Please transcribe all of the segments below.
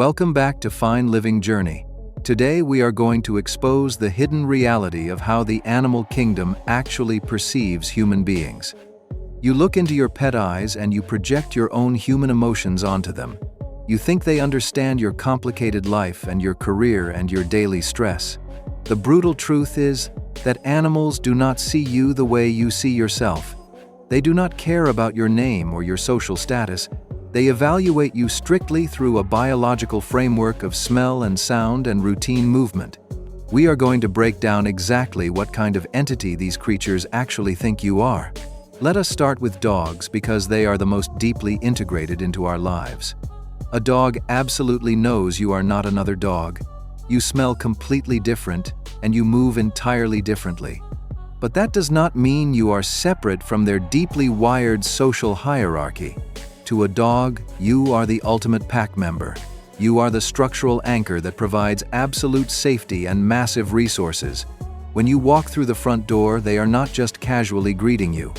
Welcome back to Fine Living Journey. Today we are going to expose the hidden reality of how the animal kingdom actually perceives human beings. You look into your pet eyes and you project your own human emotions onto them. You think they understand your complicated life and your career and your daily stress. The brutal truth is that animals do not see you the way you see yourself. They do not care about your name or your social status. They evaluate you strictly through a biological framework of smell and sound and routine movement. We are going to break down exactly what kind of entity these creatures actually think you are. Let us start with dogs because they are the most deeply integrated into our lives. A dog absolutely knows you are not another dog. You smell completely different and you move entirely differently. But that does not mean you are separate from their deeply wired social hierarchy. To a dog, you are the ultimate pack member. You are the structural anchor that provides absolute safety and massive resources. When you walk through the front door, they are not just casually greeting you.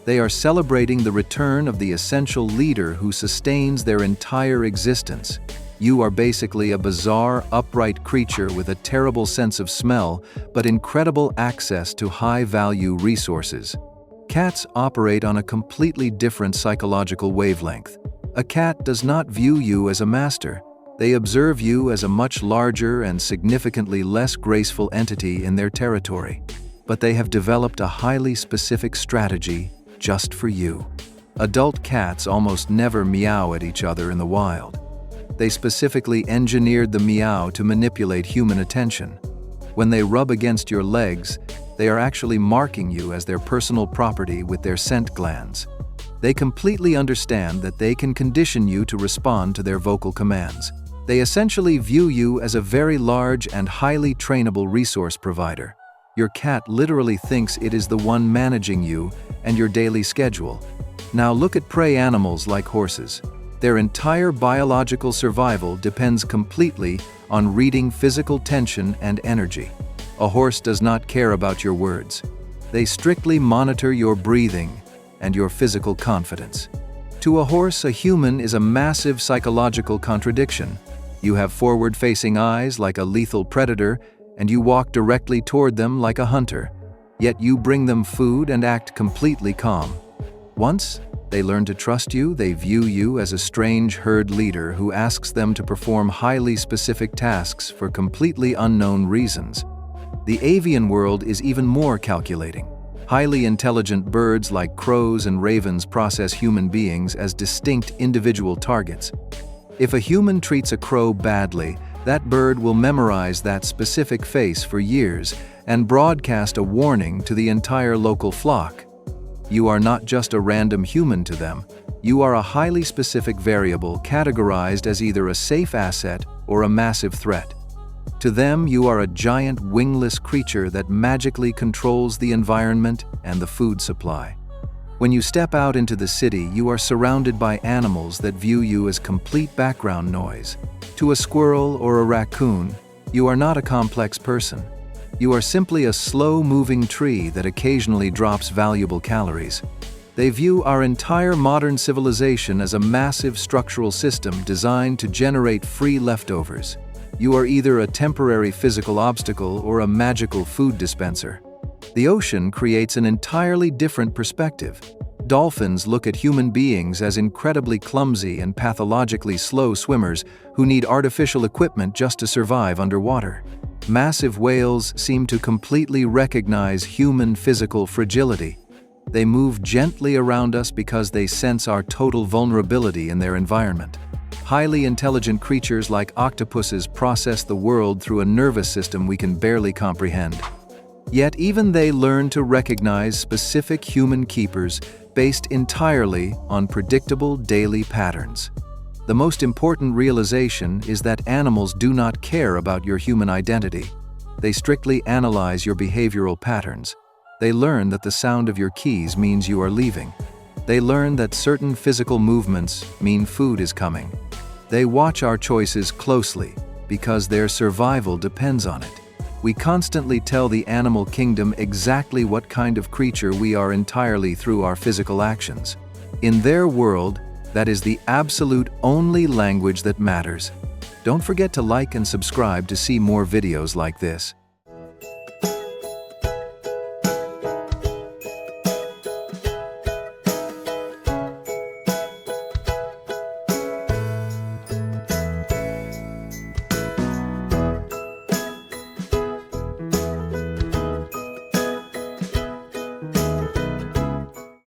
They are celebrating the return of the essential leader who sustains their entire existence. You are basically a bizarre, upright creature with a terrible sense of smell, but incredible access to high-value resources. Cats operate on a completely different psychological wavelength. A cat does not view you as a master. They observe you as a much larger and significantly less graceful entity in their territory. But they have developed a highly specific strategy just for you. Adult cats almost never meow at each other in the wild. They specifically engineered the meow to manipulate human attention. When they rub against your legs, they are actually marking you as their personal property with their scent glands. They completely understand that they can condition you to respond to their vocal commands. They essentially view you as a very large and highly trainable resource provider. Your cat literally thinks it is the one managing you and your daily schedule. Now look at prey animals like horses. Their entire biological survival depends completely on reading physical tension and energy. A horse does not care about your words. They strictly monitor your breathing and your physical confidence. To a horse, a human is a massive psychological contradiction. You have forward-facing eyes like a lethal predator, and you walk directly toward them like a hunter. Yet you bring them food and act completely calm. Once they learn to trust you, they view you as a strange herd leader who asks them to perform highly specific tasks for completely unknown reasons. The avian world is even more calculating. Highly intelligent birds like crows and ravens process human beings as distinct individual targets. If a human treats a crow badly, that bird will memorize that specific face for years and broadcast a warning to the entire local flock. You are not just a random human to them. You are a highly specific variable categorized as either a safe asset or a massive threat. To them, you are a giant wingless creature that magically controls the environment and the food supply. When you step out into the city, you are surrounded by animals that view you as complete background noise. To a squirrel or a raccoon, you are not a complex person. You are simply a slow-moving tree that occasionally drops valuable calories. They view our entire modern civilization as a massive structural system designed to generate free leftovers. You are either a temporary physical obstacle or a magical food dispenser. The ocean creates an entirely different perspective. Dolphins look at human beings as incredibly clumsy and pathologically slow swimmers who need artificial equipment just to survive underwater. Massive whales seem to completely recognize human physical fragility. They move gently around us because they sense our total vulnerability in their environment. Highly intelligent creatures like octopuses process the world through a nervous system we can barely comprehend. Yet even they learn to recognize specific human keepers based entirely on predictable daily patterns. The most important realization is that animals do not care about your human identity. They strictly analyze your behavioral patterns. They learn that the sound of your keys means you are leaving. They learn that certain physical movements mean food is coming. They watch our choices closely because their survival depends on it. We constantly tell the animal kingdom exactly what kind of creature we are entirely through our physical actions. In their world, that is the absolute only language that matters. Don't forget to like and subscribe to see more videos like this.